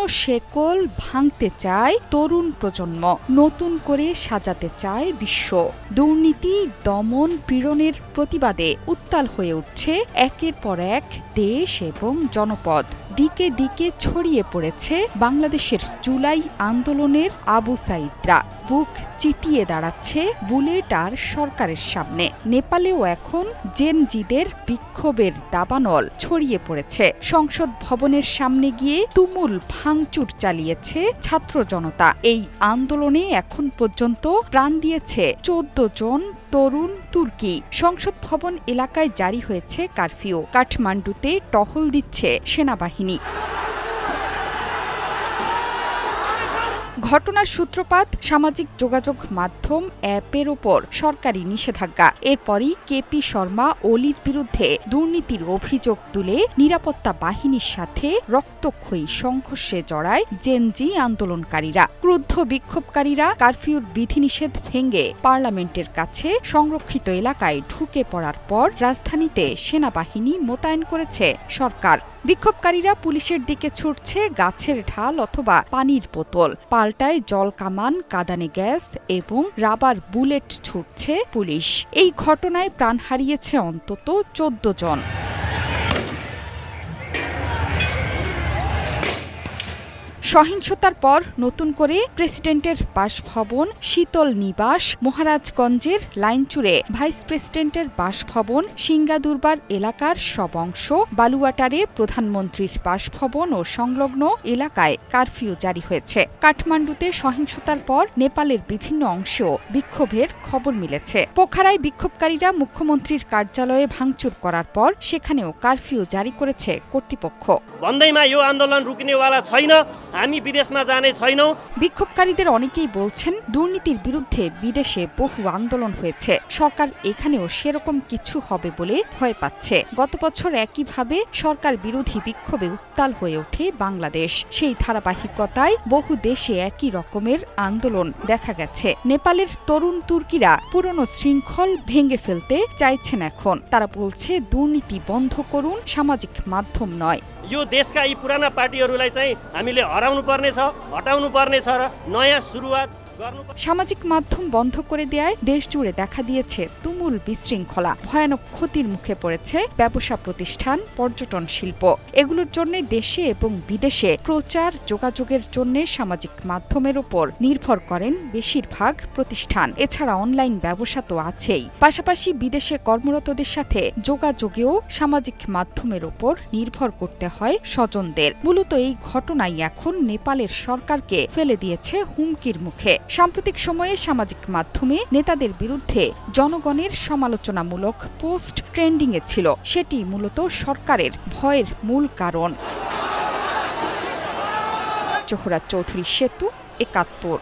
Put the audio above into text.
শেকল ভাঙতে চায় তরুণ প্রজন্ম, নতুন করে সাজাতে চায় বিশ্ব। দুর্নীতি, দমন, পীড়নের প্রতিবাদে উত্তাল হয়ে উঠছে একের পর এক দেশ এবং জনপদ। দিকে দিকে ছড়িয়ে পড়েছে বাংলাদেশের জুলাই আন্দোলনের আবু সাইদরা। বুক চিতিয়ে দাঁড়াচ্ছে বুলেট আর সরকারের সামনে। নেপালেও এখন জেনজিদের বিক্ষোভের দাবানল ছড়িয়ে পড়েছে। সংসদ ভবনের সামনে গিয়ে তুমুল ভাঙচুর চালিয়েছে ছাত্র জনতা। এই আন্দোলনে এখন পর্যন্ত প্রাণ দিয়েছে 14 জন তরুণ তুর্কি। সংসদ ভবন এলাকায় জারি হয়েছে কারফিউ। কাঠমান্ডুতে টহল দিচ্ছে সেনাবাহিনী। ঘটনার সূত্রপাত সামাজিক যোগাযোগ মাধ্যম অ্যাপের ওপর সরকারি নিষেধাজ্ঞা। এরপরই কেপি শর্মা ওলির বিরুদ্ধে দুর্নীতির অভিযোগ তুলে নিরাপত্তা বাহিনীর সাথে রক্তক্ষয়ী সংঘর্ষে জড়ায় জেনজি আন্দোলনকারীরা। ক্রুদ্ধ বিক্ষোভকারীরা কারফিউর বিধিনিষেধ ভেঙে পার্লামেন্টের কাছে সংরক্ষিত এলাকায় ঢুকে পড়ার পর রাজধানীতে সেনাবাহিনী মোতায়েন করেছে সরকার। বিক্ষোভকারীরা পুলিশের দিকে ছুটছে গাছের ঢাল অথবা পানির বোতল, পাল্টায় জল কামান, কাঁদানে গ্যাস এবং রাবার বুলেট ছুটছে পুলিশ। এই ঘটনায় প্রাণ হারিয়েছে অন্তত 14 জন। সহিংসতার পর নতুন করে প্রেসিডেন্টের বাসভবন, শীতল নিবাস, মহারাজগঞ্জের লাইনচুরে ভাইস প্রেসিডেন্টের বাসভবন, সিঙ্গাদুরবার এলাকার সব অংশ, বালুয়াটারে প্রধানমন্ত্রীর বাসভবন ও সংলগ্ন এলাকায় কারফিউ জারি হয়েছে। কাঠমান্ডুতে সহিংসতার পর নেপালের বিভিন্ন অংশেও বিক্ষোভের খবর মিলেছে। পোখারায় বিক্ষোভকারীরা মুখ্যমন্ত্রীর কার্যালয়ে ভাঙচুর করার পর সেখানেও কারফিউ জারি করেছে কর্তৃপক্ষ। भन्दैमा यो आन्दोलन रुक्नेवाला छैन, हामी विदेशमा जाने छैनौं। বিক্ষোভকারীদের অনেকেই বলছেন দুর্নীতির বিরুদ্ধে বিদেশে বহু আন্দোলন হয়েছে, সরকার এখানেও সেরকম কিছু হবে বলে ভয় পাচ্ছে। গত বছর একইভাবে সরকার বিরোধী বিক্ষোভে উত্তাল হয়ে ওঠে বাংলাদেশ। সেই ধারাবাহিকতায় বহু দেশে একই রকমের আন্দোলন দেখা গেছে। নেপালের তরুণ তুর্কিরা পুরনো শৃঙ্খল ভেঙে ফেলতে চাইছেন এখন। তারা বলছে দুর্নীতি বন্ধ করুন, সামাজিক মাধ্যম নয়। यो देशका यी पुराना पार्टीहरूलाई चाहिँ हामीले हराउनु पर्ने छ, हटाउनु पर्ने छ र नयाँ सुरुवात गर्नु। সামাজিক মাধ্যম বন্ধ করে দেয়ায় দেশ জুড়ে দেখা দিয়েছে তুমুল বিশৃঙ্খলা। ভয়ানক ক্ষতির মুখে পড়েছে ব্যবসা প্রতিষ্ঠান, পর্যটন শিল্প। এগুলোর জন্য দেশে এবং বিদেশে প্রচার যোগাযোগের জন্য সামাজিক মাধ্যমের উপর নির্ভর করেন বেশিরভাগ প্রতিষ্ঠান। এছাড়া অনলাইন ব্যবসা তো আছেই। পাশাপাশি বিদেশে কর্মরতদের সাথে যোগাযোগেও সামাজিক মাধ্যমের উপর নির্ভর করতে হয় স্বজনদের। মূলত এই ঘটনাই এখন নেপালের সরকারকে ফেলে দিয়েছে হুমকির মুখে। সাম্প্রতিক সময়ে সামাজিক মাধ্যমে নেতাদের বিরুদ্ধে জনগণের সমালোচনামূলক পোস্ট ট্রেন্ডিংয়ে ছিল। সেটি মূলত সরকারের ভয়ের মূল কারণ। জোহরা চৌধুরী সেতু, ৭১।